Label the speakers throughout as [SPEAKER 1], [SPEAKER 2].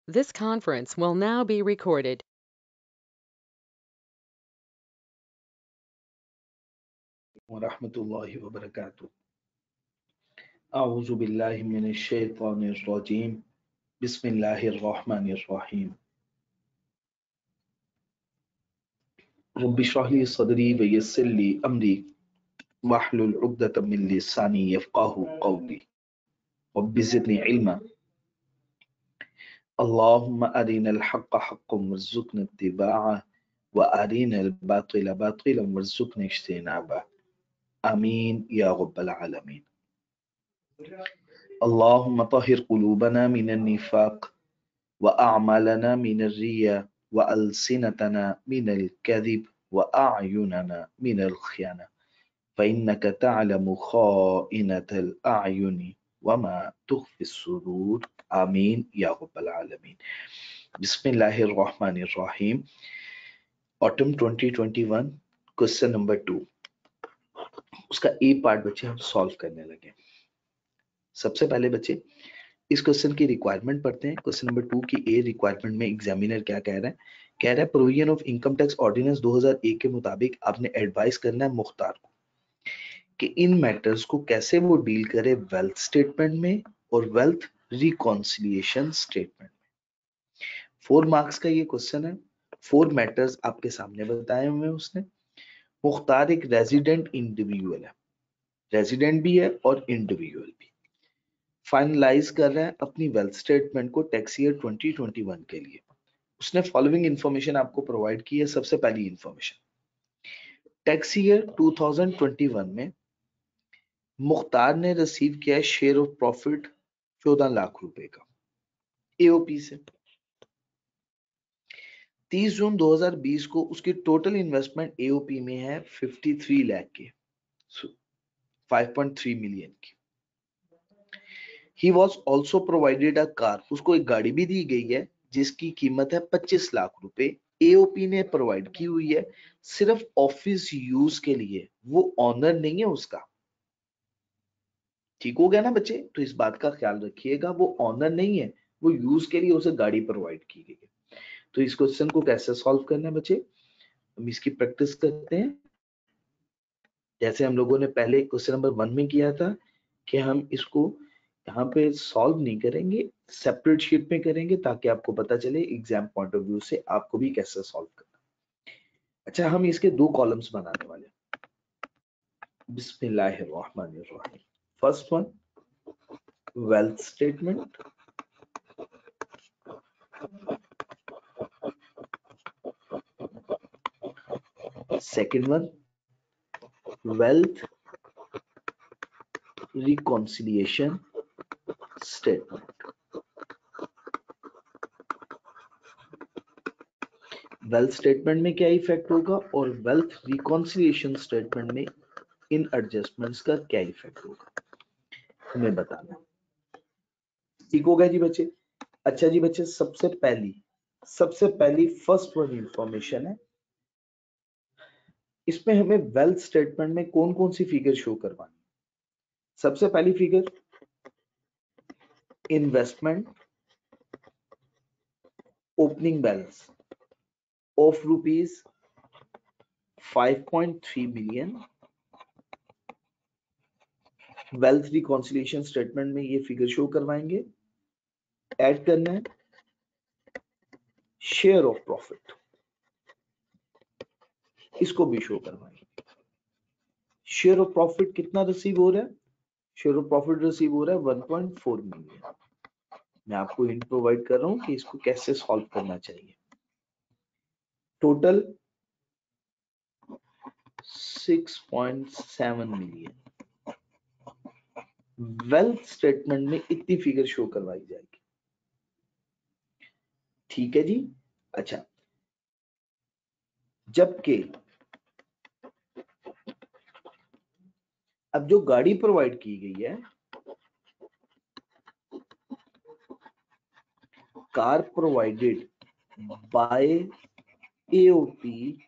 [SPEAKER 1] This conference will now be recorded.
[SPEAKER 2] वरहमतुल्लाहि वबरकातुह। अऊज़ु बिल्लाहि मिनश शैतानिर रजीम। बिस्मिल्लाहिर रहमानिर रहीम। Rabbi इश्रह ली सदरी व यस्सिर ली अमरी वहलुल उक़दतम मिन लिसानी यफ़क़हू क़ौली। रब्बि ज़िदनी इल्मा। अल्लाहुम्मा अरिनल हक़्क़ हक़्क़न वरज़ुक़ना इत्तिबाअह व अरिनल बातिला बातिलन वरज़ुक़ना इज्तिनाबह। आमीन या रब्बल आलमीन। अल्लाहुम्मा तहिर क़ुलूबना मिनन निफ़ाक़ व अअमालना मिनर रिया व अलसिनतना मिनल कज़िब व अअयुनना मिनल ख़ियाना फ़इन्नक तअलमु ख़ाइनतल अअयुनि वमा तुख़फ़िस सुदूर। आमीन या रब्बल आलमीन। बिस्मिल्लाहिर रहमानिर रहीम। ऑटम 2021 क्वेश्चन नंबर 2, उसका ए पार्ट बच्चे हम सॉल्व करने लगे। सबसे पहले बच्चे इस क्वेश्चन की रिक्वायरमेंट पढ़ते हैं। क्वेश्चन नंबर 2 की ए रिक्वायरमेंट में एग्जामिनर क्या कह रहा है? कह रहा है provision of income tax ordinance 2001 के मुताबिक आपने एडवाइस करना है मुख्तार को कि इन मैटर्स को कैसे वो डील करे वेल्थ स्टेटमेंट में और वेल्थ रिकॉन्सिलिएशन स्टेटमेंट में। 4 मार्क्स का ये क्वेश्चन है। 4 मैटर्स आपके सामने बताए हुए हैं उसने। मुख्तार एक रेजिडेंट इंडिविजुअल है, रेजिडेंट भी है और इंडिविजुअल भी। फाइनलाइज कर रहा है अपनी वेल्थ स्टेटमेंट को टैक्स ईयर 2021 के लिए। उसने फॉलोइंग इंफॉर्मेशन आपको प्रोवाइड की है। सबसे पहली इंफॉर्मेशन, टैक्स ईयर 2021 में मुख्तार ने रिसीव किया है शेयर ऑफ प्रॉफिट 14 लाख रुपए का एओपी से। 30 जून 2020 को उसकी टोटल इन्वेस्टमेंट एओपी में है 53 लाख के, 5.3 मिलियन की। He was also provided a car, उसको एक गाड़ी भी दी गई है जिसकी कीमत है 25 लाख रुपए। एओपी ने प्रोवाइड की हुई है सिर्फ ऑफिस यूज के लिए, वो ऑनर नहीं है उसका। ठीक हो गया ना बच्चे? तो इस बात का ख्याल रखिएगा, वो ऑनर नहीं है, वो यूज के लिए उसे गाड़ी प्रोवाइड की गई है। तो इस क्वेश्चन को कैसे सॉल्व करना है बच्चे, हम इसकी प्रैक्टिस करते हैं जैसे हम लोगों ने पहले क्वेश्चन नंबर 1 में किया था कि हम इसको यहाँ पे सॉल्व नहीं करेंगे, सेपरेट शीट में करेंगे ताकि आपको पता चले एग्जाम पॉइंट ऑफ व्यू से आपको भी कैसे सॉल्व करना। अच्छा, हम इसके 2 कॉलम्स बनाने वाले हैं। बिस्मिल्लाहिर्रहमानिर्रहीम। First one wealth statement, second one wealth reconciliation statement. Wealth statement में क्या इफेक्ट होगा और वेल्थ रिकॉन्सिलिएशन स्टेटमेंट में इन एडजस्टमेंट्स का क्या इफेक्ट होगा हमें बताना। ठीक हो गया जी बच्चे? अच्छा जी बच्चे, सबसे पहली फर्स्ट वन इंफॉर्मेशन है, इसमें हमें वेल्थ स्टेटमेंट में कौन कौन सी फिगर शो करवानी। सबसे पहली figure investment opening balance of rupees 5.3 million. Wealth reconciliation statement में ये फिगर शो करवाएंगे। ऐड करना है शेयर ऑफ प्रॉफिट, इसको भी शो करवाएंगे। शेयर ऑफ प्रॉफिट कितना रिसीव हो रहा है? शेयर ऑफ प्रॉफिट रिसीव हो रहा है 1.4 मिलियन। मैं आपको हिंट प्रोवाइड कर रहा हूं कि इसको कैसे सॉल्व करना चाहिए। Total 6.7 million. वेल्थ स्टेटमेंट में इतनी फिगर शो करवाई जाएगी। ठीक है जी। अच्छा, जबकि अब जो गाड़ी प्रोवाइड की गई है, कार प्रोवाइडेड बाय एओपी,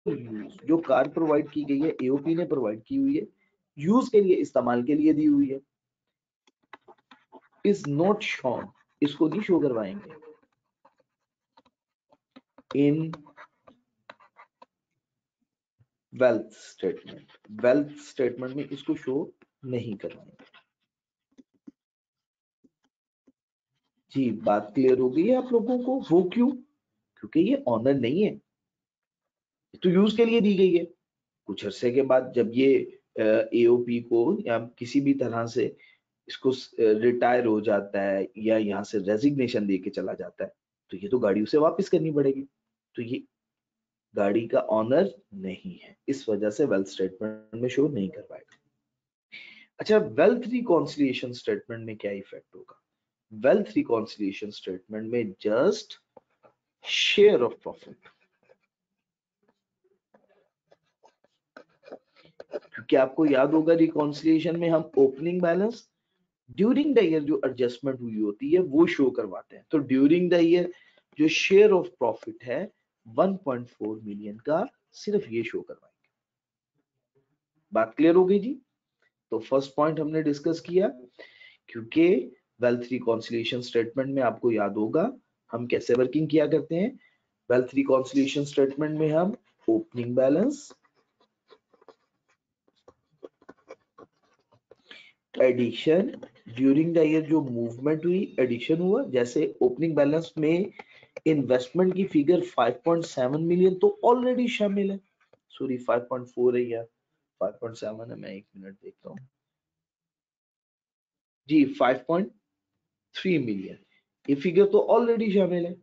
[SPEAKER 2] जो कार प्रोवाइड की गई है एओपी ने प्रोवाइड की हुई है, यूज के लिए, इस्तेमाल के लिए दी हुई है। इज नॉट शोन, इसको नहीं शो करवाएंगे in wealth statement, wealth statement में इसको शो नहीं करवाएंगे। जी बात क्लियर हो गई है आप लोगों को? वो क्यों? क्योंकि ये ऑनर नहीं है, तो यूज के लिए दी गई है। कुछ अरसे के बाद जब ये एओपी को या किसी भी तरह से इसको रिटायर हो जाता है या यहाँ से रेजिग्नेशन दे के चला जाता है, तो ये तो गाड़ी उसे वापस करनी पड़ेगी, तो ये गाड़ी का ऑनर नहीं है, इस वजह से वेल्थ स्टेटमेंट में शो नहीं करवाएगा। अच्छा, वेल्थ रिकॉन्सिलिएशन स्टेटमेंट में क्या इफेक्ट होगा? वेल्थ रिकॉन्सिलिएशन स्टेटमेंट में जस्ट शेयर ऑफ प्रॉफिट, क्योंकि आपको याद होगा रिकॉन्सिलिएशन में हम opening balance during the year जो एडजस्टमेंट हुई होती है वो शो करवाते हैं। तो ड्यूरिंग द ईयर जो शेयर ऑफ प्रॉफिट है 1.4 मिलियन का, सिर्फ ये शो करवाएंगे। बात क्लियर हो गई जी? तो फर्स्ट पॉइंट हमने डिस्कस किया, क्योंकि वेल्थ रिकॉन्सिलिएशन स्टेटमेंट में आपको याद होगा हम कैसे वर्किंग किया करते हैं। वेल्थ रिकॉन्सिलिएशन स्टेटमेंट में हम opening balance, addition, during the year जो मूवमेंट हुई एडिशन हुआ, जैसे ओपनिंग बैलेंस में इन्वेस्टमेंट की फिगर 5.7 मिलियन तो ऑलरेडी शामिल है, सॉरी 5.4 है या 5.7 है, मैं एक मिनट देखता हूँ जी, 5.3 मिलियन, ये फिगर तो ऑलरेडी शामिल है।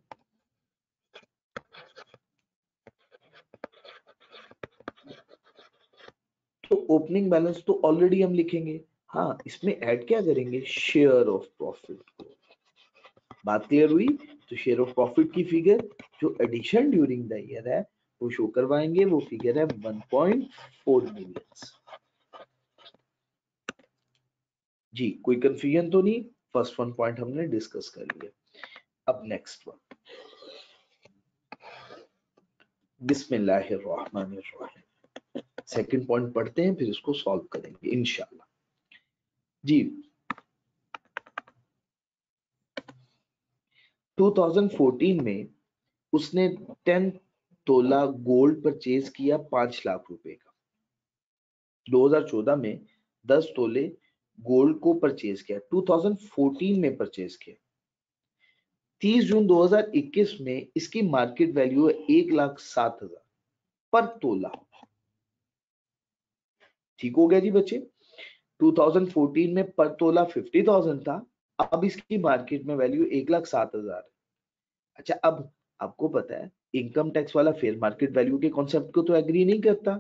[SPEAKER 2] तो ओपनिंग बैलेंस तो ऑलरेडी हम लिखेंगे, हाँ इसमें ऐड क्या करेंगे? शेयर ऑफ प्रॉफिट को। बात क्लियर हुई? तो शेयर ऑफ प्रॉफिट की फिगर जो एडिशन ड्यूरिंग द ईयर है वो शो करवाएंगे, वो फिगर है 1.4 मिलियन। जी कोई कंफ्यूजन तो नहीं? फर्स्ट वन पॉइंट हमने डिस्कस कर लिया। अब नेक्स्ट वन, बिस्मिल्लाहिर्रहमानिर्रहीम। सेकंड पॉइंट पढ़ते हैं फिर इसको सॉल्व करेंगे इंशाल्लाह। जी 2014 में उसने 10 तोला गोल्ड परचेज किया 5 लाख रुपए का। 2014 में 10 तोले गोल्ड को परचेज किया, 2014 में परचेज किया। 30 जून 2021 में इसकी मार्केट वैल्यू है 1,07,000 पर तोला। ठीक हो गया जी बच्चे? 2014 में पर तोला 50,000 था, अब इसकी मार्केट में वैल्यू 1,07,000। अच्छा, अब आपको पता है इनकम टैक्स वाला फेयर मार्केट वैल्यू के कॉन्सेप्ट को तो एग्री नहीं करता,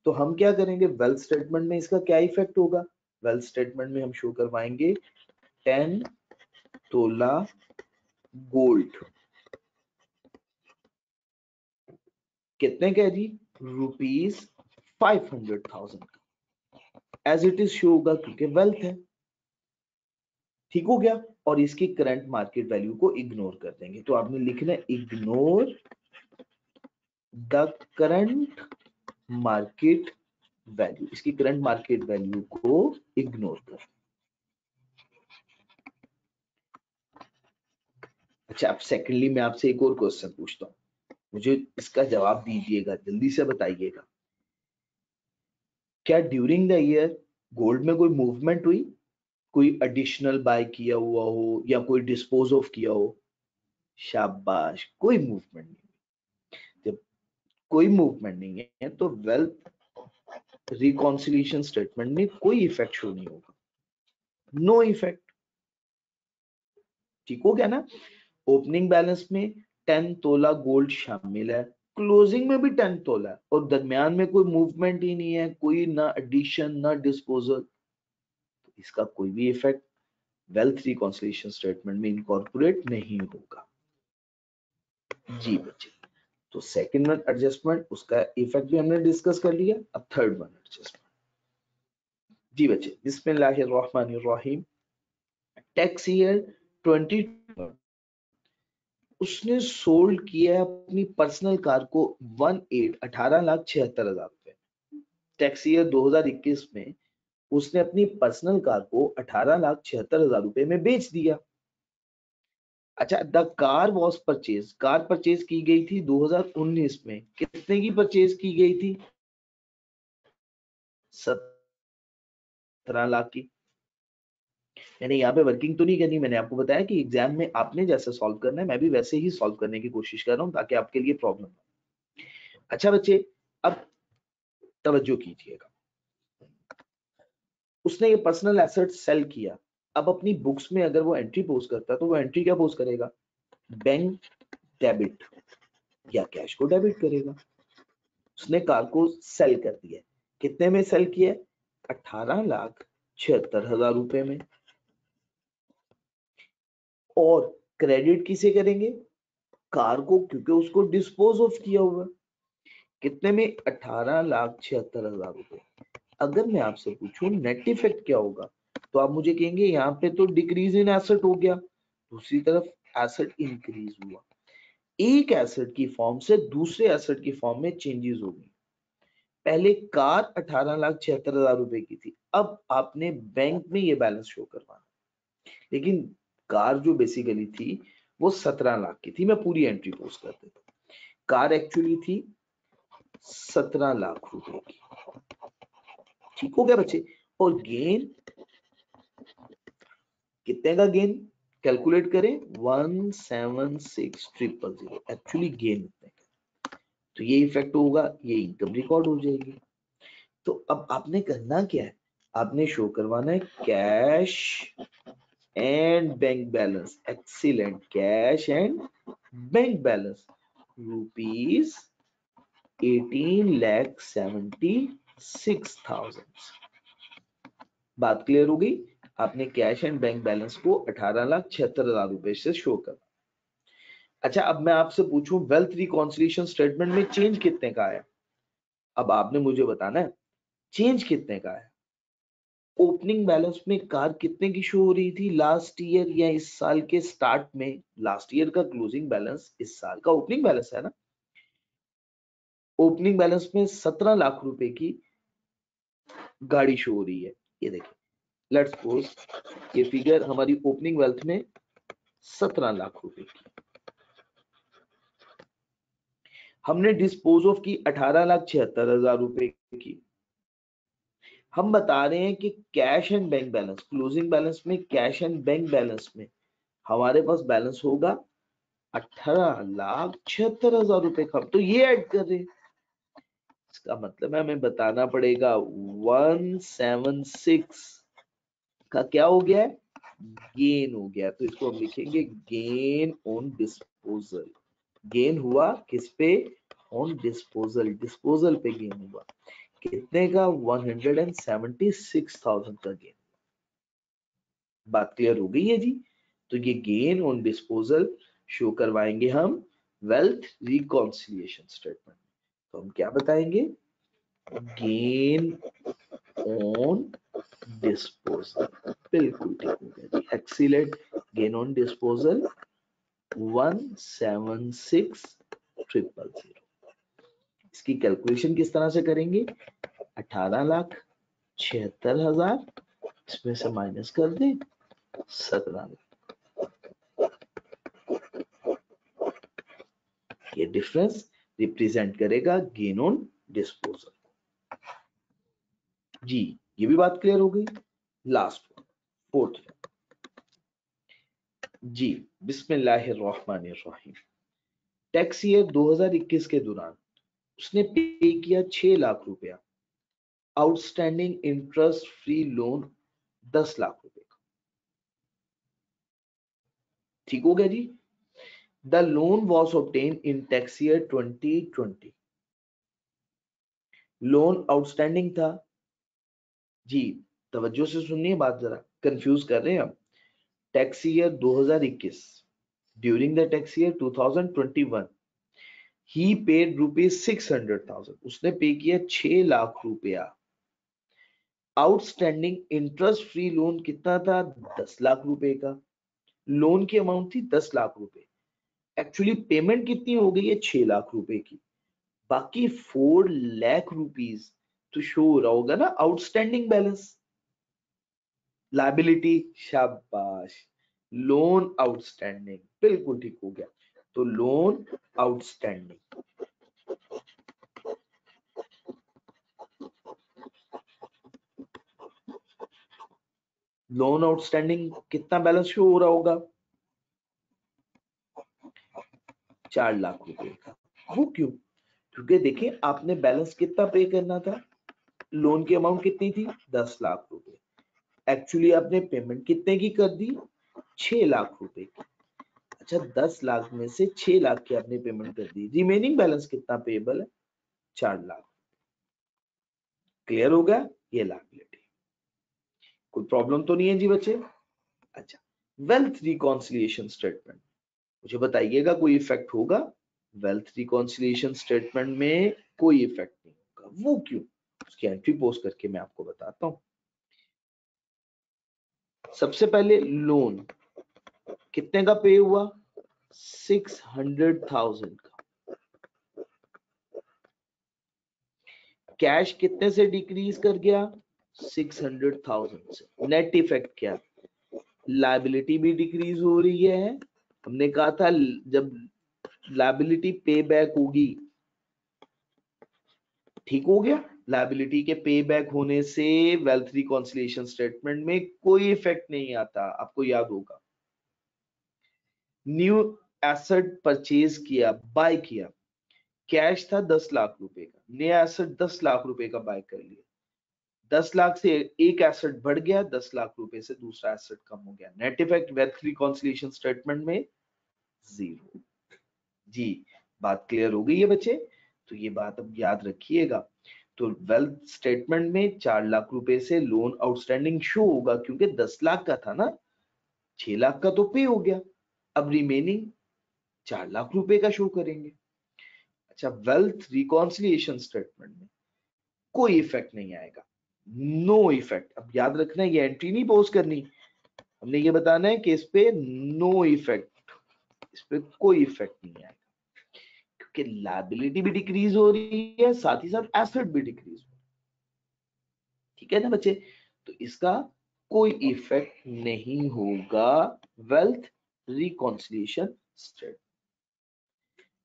[SPEAKER 2] तो हम क्या करेंगे? वेल्थ स्टेटमेंट में इसका क्या इफेक्ट होगा? वेल्थ स्टेटमेंट में हम शो करवाएंगे 10 तोला गोल्ड, कितने का जी? ₹500,000 एज इट इज शो होगा क्योंकि वेल्थ है। ठीक हो गया? और इसकी करंट मार्केट वैल्यू को इग्नोर कर देंगे, तो आपने लिखना है ignore the current market value, इसकी करंट मार्केट वैल्यू को इग्नोर कर। अच्छा, अब सेकेंडली मैं आपसे एक और क्वेश्चन पूछता हूँ, मुझे इसका जवाब दीजिएगा, जल्दी से बताइएगा। क्या ड्यूरिंग द ईयर गोल्ड में कोई मूवमेंट हुई? कोई एडिशनल बाय किया हुआ हो या कोई डिस्पोज ऑफ किया हो? शाबाश, कोई मूवमेंट नहीं। जब कोई मूवमेंट नहीं है तो वेल्थ रिकॉन्सिलिएशन स्टेटमेंट में कोई इफेक्ट शो नहीं होगा, नो इफेक्ट। ठीक हो गया ना? ओपनिंग बैलेंस में 10 तोला गोल्ड शामिल है, क्लोजिंग में भी 10 तोला है, और दरमियान में कोई मूवमेंट ही नहीं है, कोई ना एडिशन ना डिस्पोजल, तो इसका कोई भी इफेक्ट वेल्थ रिकॉन्सिलिएशन स्टेटमेंट में इनकॉर्पोरेट नहीं होगा। जी बच्चे, तो सेकंड वन एडजस्टमेंट, उसका इफेक्ट भी हमने डिस्कस कर लिया। अब थर्ड वन एडजस्टमेंट। जी बच्चे, बिस्मिल्लाहिर्रहमानिर्रहीम। टैक्स ईयर 20, उसने सोल्ड किया अपनी पर्सनल कार को 18,76,000 रुपए। टैक्स ईयर 2021 में उसने अपनी पर्सनल कार को 18,76,000 रुपए में बेच दिया। अच्छा, the car was purchase, car purchase की गई थी 2019 में, कितने की परचेज की गई थी? 17 लाख की। मैंने यहाँ पे वर्किंग तो नहीं करनी, मैंने आपको बताया कि एग्जाम में आपने जैसे सॉल्व करना है मैं भी वैसे ही सॉल्व करने की कोशिश कर रहा हूँ ताकि आपके लिए प्रॉब्लम हो। अच्छा बच्चे, अब तवज्जो कीजिएगा, उसने ये पर्सनल एसेट सेल किया। अब अपनी बुक्स में अगर वो एंट्री पोस्ट करता है तो वो एंट्री क्या पोस्ट करेगा? बैंक डेबिट या कैश को डेबिट करेगा। उसने कार को सेल कर दिया, कितने में सेल किया? 18,76,000 रुपए में। और क्रेडिट किसे करेंगे? कार को, क्योंकि उसको डिस्पोज ऑफ किया हुआ। कितने में? 18,76,000 रुपए। अगर मैं आपसे पूछूं नेट इफेक्ट क्या होगा, तो आप मुझे कहेंगे यहाँ पे तो डिक्रीज इन एसेट हो गया, दूसरी तरफ एसेट इंक्रीज हुआ। एक एसेट की फॉर्म से दूसरे एसेट की फॉर्म में चेंजेस हो गई। पहले कार 18,76,000 रुपए की थी, अब आपने बैंक में ये बैलेंस शो करवाना, लेकिन कार जो बेसिकली थी वो 17 लाख की थी। मैं पूरी एंट्री पोस्ट कर देता हूँ। कार एक्चुअली थी 17 लाख रुपए की, ठीक हो गया बच्चे। और गेन कितने का गेन कैलकुलेट करें? 176,000, एक्चुअली गेन इतने का। तो ये इफेक्ट होगा, ये इनकम रिकॉर्ड हो जाएगी। तो अब आपने करना क्या है? आपने शो करवाना है cash and bank balance. Excellent, cash and bank balance rupees 18,76,000। बात क्लियर हो गई? आपने कैश एंड बैंक बैलेंस को 18,76,000 रुपए से शो कर। अच्छा, अब मैं आपसे पूछूं वेल्थ रिकॉन्सिलिएशन स्टेटमेंट में चेंज कितने का आया? अब आपने मुझे बताना है चेंज कितने का है। ओपनिंग बैलेंस में कार कितने की शो हो रही थी लास्ट ईयर या इस साल के स्टार्ट में? लास्ट ईयर का क्लोजिंग बैलेंस इस साल का ओपनिंग बैलेंस है ना। ओपनिंग बैलेंस में 17 लाख रुपए की गाड़ी शो हो रही है। ये देखिए, लेट्स सपोज ये फिगर हमारी ओपनिंग वेल्थ में 17 लाख रुपए की, हमने डिस्पोज ऑफ की 18,76,000 रुपए की। हम बता रहे हैं कि cash and bank balance, closing balance में कैश एंड बैंक बैलेंस में हमारे पास बैलेंस होगा 18,76,000 रुपए का। तो ये ऐड कर रहे हैं, इसका मतलब है हमें बताना पड़ेगा 176 का क्या हो गया है? गेन हो गया। तो इसको हम लिखेंगे गेन ऑन डिस्पोजल। गेन हुआ किस पे? ऑन डिस्पोजल, डिस्पोजल पे गेन हुआ। कितने का? 176,000 का गेन। बात क्लियर हो गई है जी? तो ये गेन ऑन डिस्पोजल शो करवाएंगे हम वेल्थ रिकॉन्सिलिएशन स्टेटमेंट। तो हम क्या बताएंगे? Gain on disposal. बिल्कुल ठीक हो गया जी, एक्सीलेंट। Gain on disposal 176,000। इसकी कैलकुलेशन किस तरह से करेंगे? 18,76,000 इसमें से माइनस कर दे 17 लाख, ये डिफरेंस रिप्रेजेंट करेगा गेन ऑन डिस्पोजल। जी, ये भी बात क्लियर हो गई। लास्ट फोर्थ जी, बिस्मिल्लाहिर्रहमानिर्रहीम। टैक्स ईयर 2021 के दौरान उसने पे किया 6 लाख रुपया, outstanding interest free loan 10 lakh रुपए का। ठीक हो गया जी? The loan was obtain in tax year 2020। Loan outstanding था जी, तवज्जो से सुनिए बात, जरा कंफ्यूज कर रहे हैं हम। Tax year 2021, during the tax year 2021 he paid ₹600,000, उसने पे किया 6 लाख रुपया। आउटस्टैंडिंग इंटरेस्ट फ्री लोन कितना था? 10 लाख रुपए का। लोन की अमाउंट थी 10 लाख रुपए, एक्चुअली पेमेंट कितनी हो गई है? 6 लाख रुपए की। बाकी 4 लाख रुपीस तो शो हो रहा होगा ना आउटस्टैंडिंग बैलेंस। लायबिलिटी, शाबाश, लोन आउटस्टैंडिंग, बिल्कुल ठीक हो गया। तो लोन आउटस्टैंडिंग, लोन आउटस्टैंडिंग कितना बैलेंस शो हो रहा होगा? 4 लाख रुपए का। वो क्यों? क्योंकि देखिए आपने बैलेंस कितना पे करना था, लोन की अमाउंट कितनी थी? 10 लाख रुपए। एक्चुअली आपने पेमेंट कितने की कर दी? 6 लाख रुपए की। अच्छा, 10 लाख में से 6 लाख की आपने पेमेंट कर दी, रिमेनिंग बैलेंस कितना पेएबल है? 4 लाख। क्लियर हो गया? ये लायबिलिटी। कोई प्रॉब्लम तो नहीं है जी बच्चे? अच्छा, वेल्थ रिकॉन्सिलिएशन स्टेटमेंट, मुझे बताइएगा कोई इफेक्ट होगा? वेल्थ रिकॉन्सिलिएशन स्टेटमेंट में कोई इफेक्ट नहीं होगा। वो क्यों? उसकी एंट्री पोस्ट करके मैं आपको बताता हूं। सबसे पहले लोन कितने का पे हुआ? 600,000 का। कैश कितने से डिक्रीज कर गया? 600,000 से। नेट इफेक्ट क्या? लायबिलिटी भी डिक्रीज हो रही है। हमने कहा था जब लायबिलिटी पे बैक होगी, ठीक हो गया, लायबिलिटी के पे बैक होने से वेल्थ रिकॉन्सिलिएशन स्टेटमेंट में कोई इफेक्ट नहीं आता, आपको याद होगा। न्यू एसेट परचेज किया, बाय किया, कैश था 10 लाख रुपए का, नया एसेट 10 लाख रुपए का बाय कर लिया, 10 लाख से एक एसेट बढ़ गया, 10 लाख रुपए से दूसरा एसेट कम हो गया, net effect wealth reconciliation statement में 0। जी, बात क्लियर हो गई है बच्चे? तो ये बात अब याद रखिएगा। तो वेल्थ स्टेटमेंट में 4 लाख रुपए से लोन आउटस्टैंडिंग शो होगा, क्योंकि 10 लाख का था ना, 6 लाख का तो पे हो गया, अब रिमेनिंग 4 लाख रुपए का शो करेंगे। अच्छा, वेल्थ रिकॉन्सिलिएशन स्टेटमेंट में कोई इफेक्ट नहीं आएगा, नो इफेक्ट। अब याद रखना, ये एंट्री नहीं पोस्ट करनी, हमने ये बताना है कि इस पे नो इफेक्ट, इस पे कोई इफेक्ट नहीं आएगा, क्योंकि लायबिलिटी भी डिक्रीज हो रही है, साथ ही साथ एसेट भी डिक्रीज हो रही है। ठीक है ना बच्चे? तो इसका कोई इफेक्ट नहीं होगा वेल्थ रिकॉन्सिलिएशन स्टेटमेंट।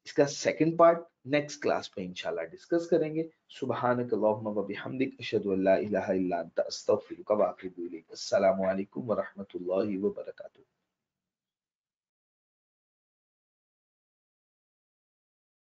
[SPEAKER 2] इसका सेकंड पार्ट नेक्स्ट क्लास में इंशाल्लाह डिस्कस करेंगे। सुब्हानक अल्लाहुम्मा व बिहम्दिक अशहदु अल्ला इलाहा इल्ला अंता अस्तगफिरुका व अतूबु इलैक। अस्सलामु अलैकुम व रहमतुल्लाहि व बरकातुहू।